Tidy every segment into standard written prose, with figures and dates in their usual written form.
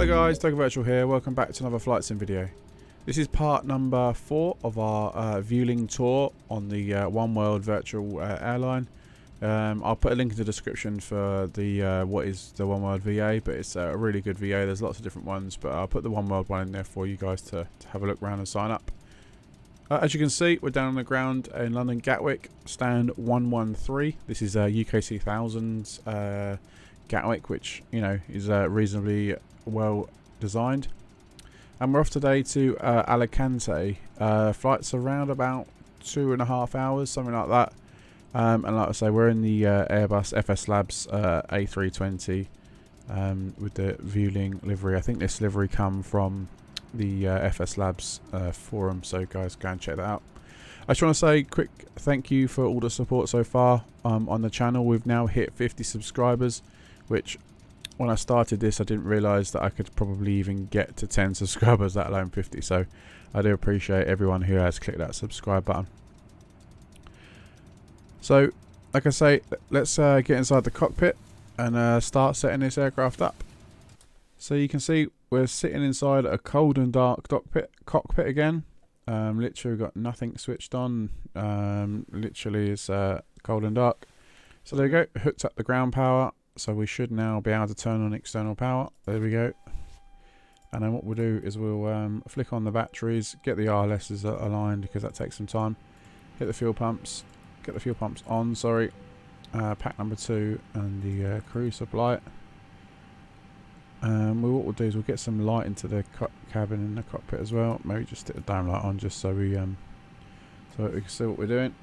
guys, Toga Virtual here. Welcome back to another flight sim video. This is part number 4 of our Vueling Tour on the One World Virtual airline. I'll put a link in the description for the what is the One World VA, but it's a really good VA. There's lots of different ones, but I'll put the One World one in there for you guys to have a look around and sign up. As you can see, we're down on the ground in London Gatwick, stand 113. This is UKC 1000's Gatwick, which is reasonably well designed. And we're off today to Alicante. Flight's around about 2.5 hours, something like that. And like I say, we're in the Airbus FSLabs A320 with the Vueling livery. I think this livery come from the FSLabs forum, so guys, go and check that out. I just want to say quick thank you for all the support so far on the channel. We've now hit 50 subscribers, which when I started this I didn't realise that I could probably even get to 10 subscribers, let alone 50, so I do appreciate everyone who has clicked that subscribe button. So like I say, let's get inside the cockpit and start setting this aircraft up. So you can see we're sitting inside a cold and dark cockpit again. Literally got nothing switched on. Literally it's cold and dark. So there we go, hooked up the ground power. So we should now be able to turn on external power. There we go. And then what we'll do is we'll flick on the batteries, get the RLSs aligned because that takes some time. Hit the fuel pumps, get the fuel pumps on, sorry. Pack number 2 and the crew supply. What we'll do is we'll get some light into the cabin and the cockpit as well. Maybe just stick the dome light on just so we can see what we're doing.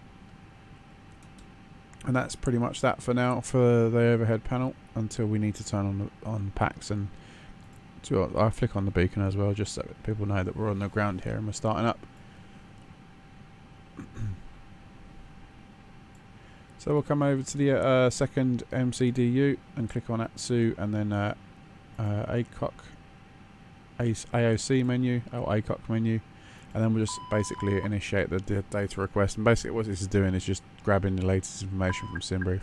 And that's pretty much that for now for the overhead panel until we need to turn on packs, and I'll flick on the beacon as well just so people know that we're on the ground here and we're starting up. So we'll come over to the second MCDU and click on ATSU and then AOC menu or ACOC menu, and then we'll just basically initiate the data request. And basically what this is doing is just grabbing the latest information from SimBrief.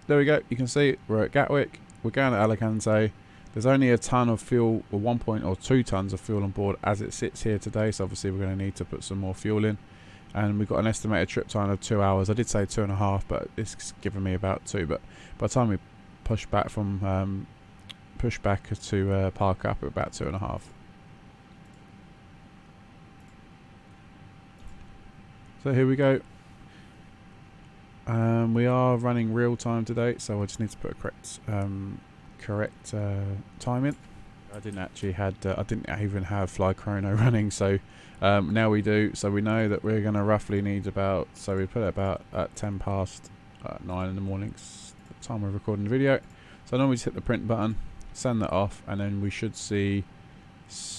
There we go, you can see we're at Gatwick, we're going to Alicante. There's only a ton of fuel, or 1.2 tons of fuel on board as it sits here today, so obviously we're going to need to put some more fuel in. And we've got an estimated trip time of 2 hours. I did say 2.5, but it's giving me about 2. But by the time we push back to park up, at about 2.5. So here we go. We are running real time today, so I just need to put a correct time in. I didn't even have Fly Chrono running, so now we do. So we know that we're going to roughly need about, so we put it about at 10 past 9 in the morning, the time we're recording the video. So normally just hit the print button, send that off, and then we should see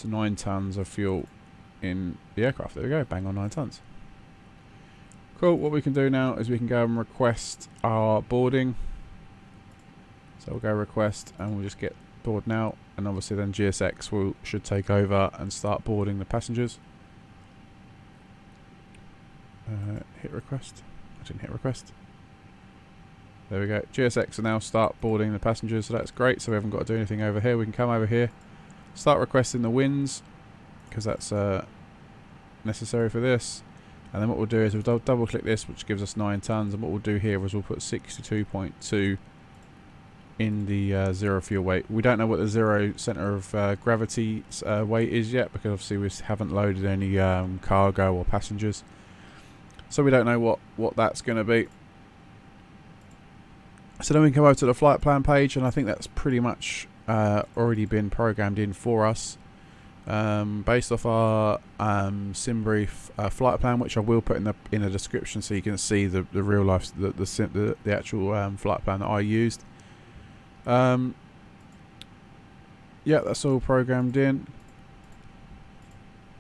9 tons of fuel in the aircraft. There we go, bang on 9 tons. Cool, what we can do now is we can go and request our boarding. So we'll go request and we'll just get board now, and obviously then GSX should take over and start boarding the passengers. Hit request. I didn't hit request. There we go. GSX will now start boarding the passengers, so that's great. So we haven't got to do anything over here. We can come over here, start requesting the winds because that's necessary for this. And then what we'll do is we'll double click this, which gives us 9 tons. And what we'll do here is we'll put 62.2 in the zero fuel weight. We don't know what the zero center of gravity weight is yet because obviously we haven't loaded any cargo or passengers. So we don't know what that's going to be. So then we can come over to the flight plan page, and I think that's pretty much already been programmed in for us. Based off our SimBrief flight plan, which I will put in the description so you can see the real life, the actual flight plan that I used. Yeah, that's all programmed in.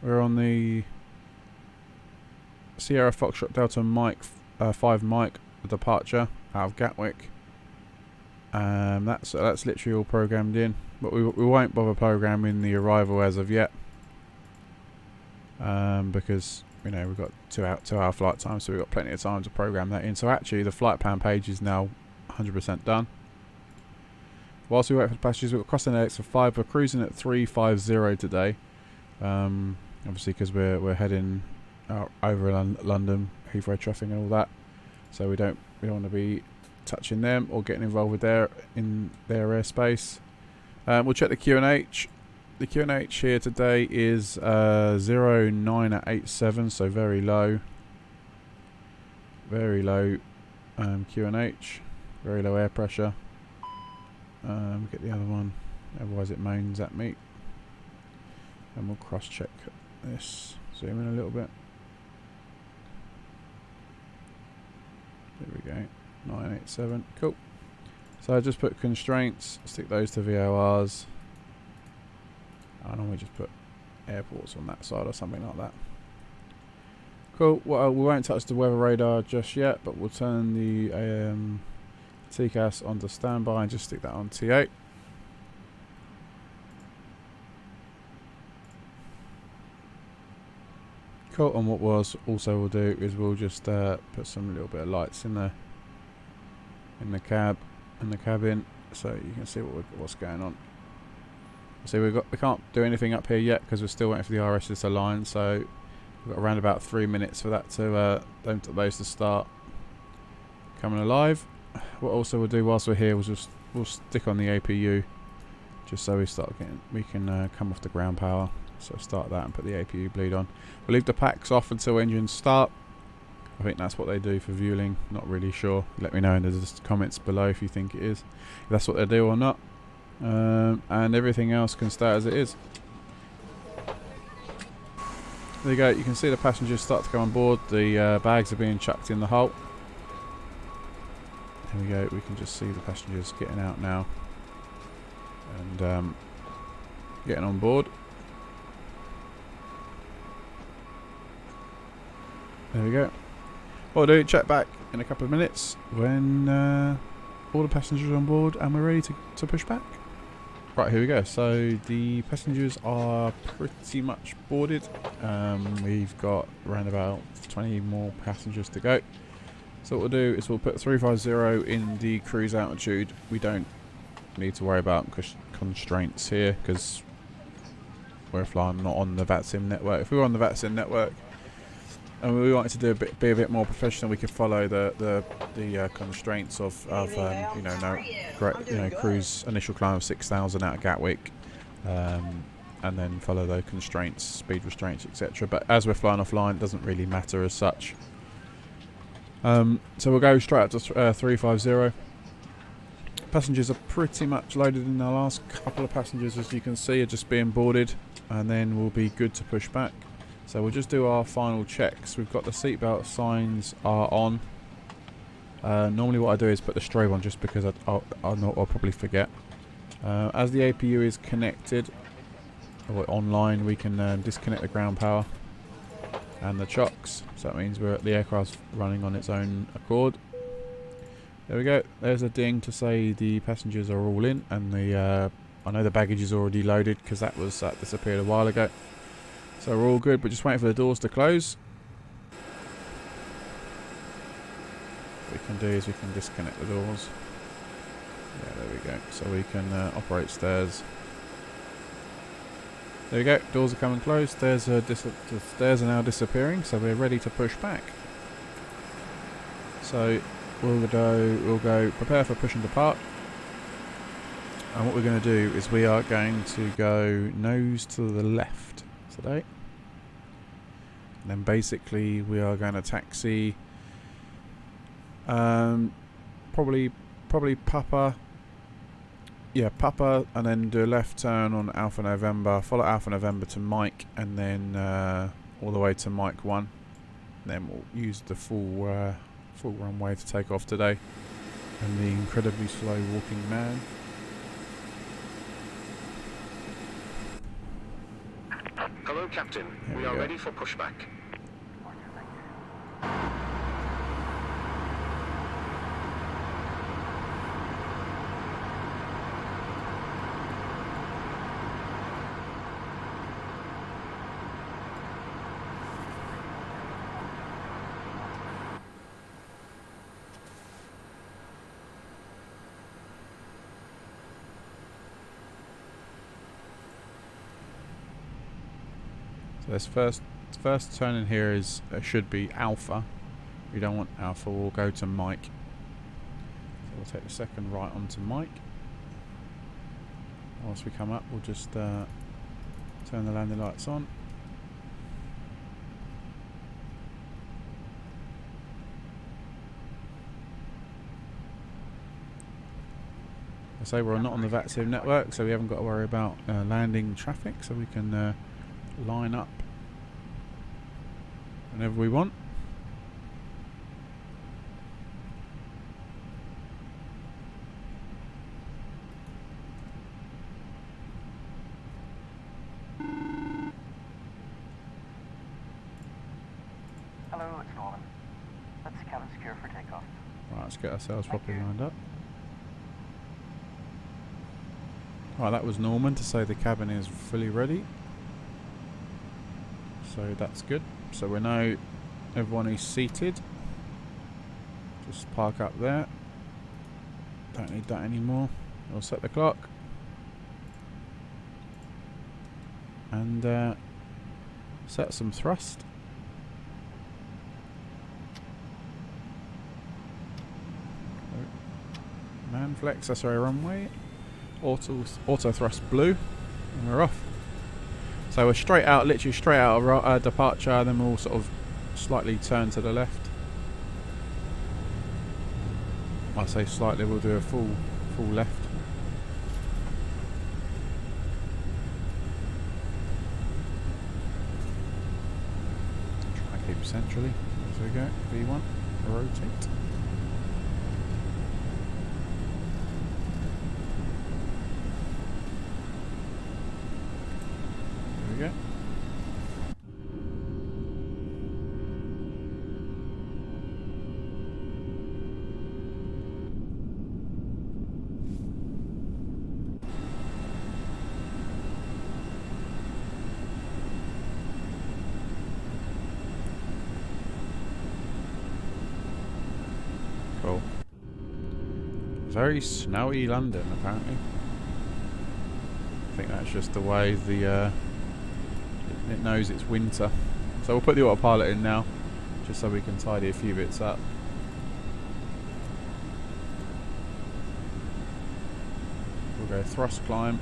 We're on the Sierra Foxtrot Delta Mike 5 Mike departure out of Gatwick. That's literally all programmed in, but we won't bother programming the arrival as of yet, because we've got 2 hour flight time, so we've got plenty of time to program that in. So actually the flight plan page is now 100% done. whilst we wait for the passengers, we've got crossing LEAL-5. We're cruising at 350 today. Obviously because we're heading over London, Heathrow traffic and all that. So we don't want to be touching them or getting involved with their airspace. We'll check the QNH. The QNH here today is 0987, so very low. Very low QNH, very low air pressure. Get the other one, otherwise it moans at me. And we'll cross check this. Zoom in a little bit. There we go, 987, cool. So I just put constraints, stick those to VORs. I normally just put airports on that side or something like that. Cool. Well, we won't touch the weather radar just yet, but we'll turn the TCAS onto standby and just stick that on T8. Cool. And what we'll do is we'll just put some little bit of lights in the cabin, so you can see what's going on. So we can't do anything up here yet because we're still waiting for the RSs to align. So we've got around about 3 minutes for that to those to start coming alive. What also we'll do whilst we're here, we'll stick on the APU just so we can come off the ground power. So start that and put the APU bleed on. We'll leave the packs off until engines start. I think that's what they do for Vueling. Not really sure. Let me know in the comments below if you think it is. If that's what they do or not. And everything else can stay as it is. There you go. You can see the passengers start to come on board. The bags are being chucked in the hull. There we go. We can just see the passengers getting out now and getting on board. There we go. What I'll do, check back in a couple of minutes when all the passengers are on board and we're ready to push back. Right, here we go. So the passengers are pretty much boarded. We've got around about 20 more passengers to go. So what we'll do is we'll put 350 in the cruise altitude. We don't need to worry about constraints here because we're flying not on the VATSIM network. If we were on the VATSIM network and we wanted to be a bit more professional, we could follow the constraints of cruise initial climb of 6,000 out of Gatwick, and then follow those constraints, speed restraints, etc. But as we're flying offline, it doesn't really matter as such. So we'll go straight up to 350. Passengers are pretty much loaded in. The last couple of passengers, as you can see, are just being boarded, and then we'll be good to push back. So we'll just do our final checks. We've got the seatbelt signs are on. Normally what I do is put the strobe on just because I'll probably forget. As the APU is connected or online, we can disconnect the ground power and the chocks. So that means the aircraft's running on its own accord. There we go. There's a ding to say the passengers are all in, and I know the baggage is already loaded because that disappeared a while ago. So we're all good, but just waiting for the doors to close. What we can do is we can disconnect the doors. Yeah, there we go. So we can operate stairs. There we go. Doors are coming closed. The stairs are now disappearing, so we're ready to push back. So we'll go prepare for push and depart. And what we're going to do is we are going to go nose to the left today. And then basically we are going to taxi probably Papa. Yeah, Papa, and then do a left turn on Alpha November, follow Alpha November to Mike, and then all the way to Mike 1. Then we'll use the full runway to take off today. And the incredibly slow walking man. Hello, Captain. We are ready for pushback. This first turn in here is should be alpha. We don't want alpha. We'll go to Mike. So we'll take the second right onto Mike. Once we come up, we'll just turn the landing lights on. I say we're not on the VATSIM network, so we haven't got to worry about landing traffic, so we can line up whenever we want. Hello, it's Norman. Let's cabin secure for takeoff. Right, let's get ourselves properly lined up. Right, that was Norman to say the cabin is fully ready. So that's good. So we know everyone is seated. Just park up there. Don't need that anymore. We'll set the clock. And set some thrust. Man flex, that's our runway. Auto thrust blue, and we're off. So we're straight out, literally straight out of departure, then we'll sort of slightly turn to the left. I say slightly, we'll do a full left. Try and keep centrally. There we go. V1, rotate. There we go. Cool. Very snowy London, apparently. I think that's just the way the it knows it's winter. So we'll put the autopilot in now, just so we can tidy a few bits up. We'll go thrust climb.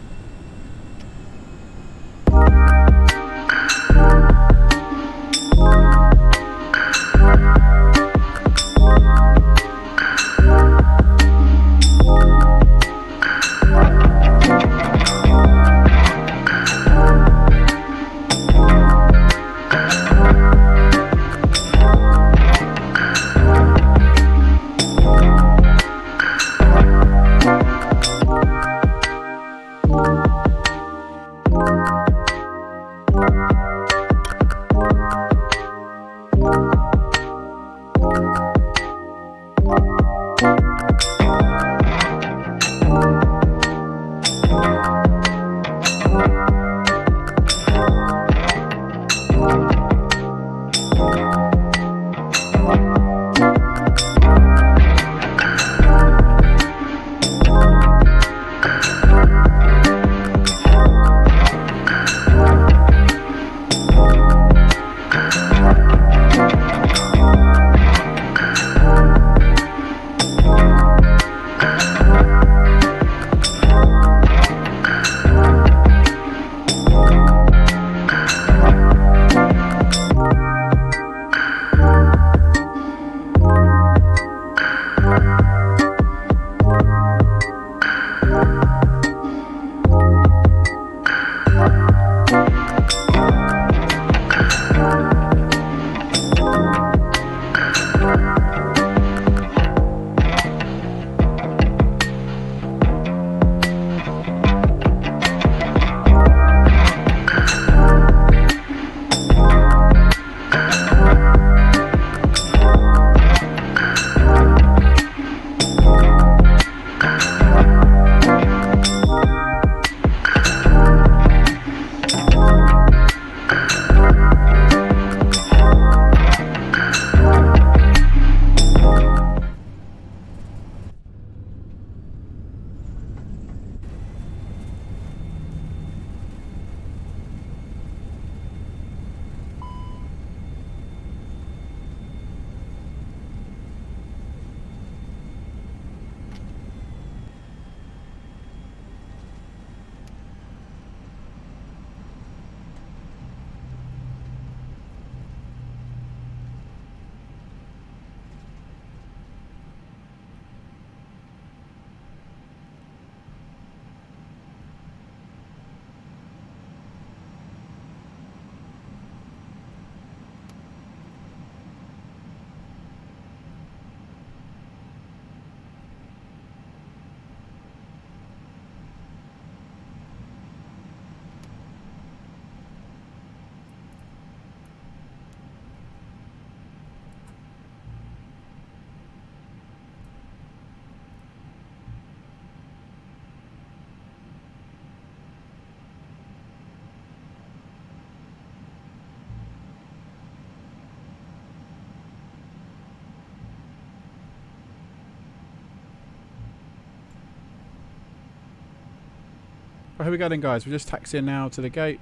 Well, here we go then, guys. We're just taxiing now to the gate.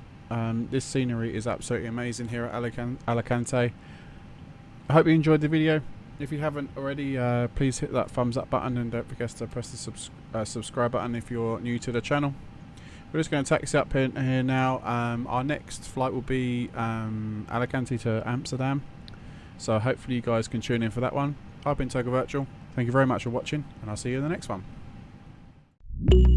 This scenery is absolutely amazing here at Alicante. I hope you enjoyed the video. If you haven't already, please hit that thumbs up button and don't forget to press the subscribe button if you're new to the channel. We're just going to taxi up here now. Our next flight will be Alicante to Amsterdam. So hopefully you guys can tune in for that one. I've been Toga Virtual. Thank you very much for watching, and I'll see you in the next one.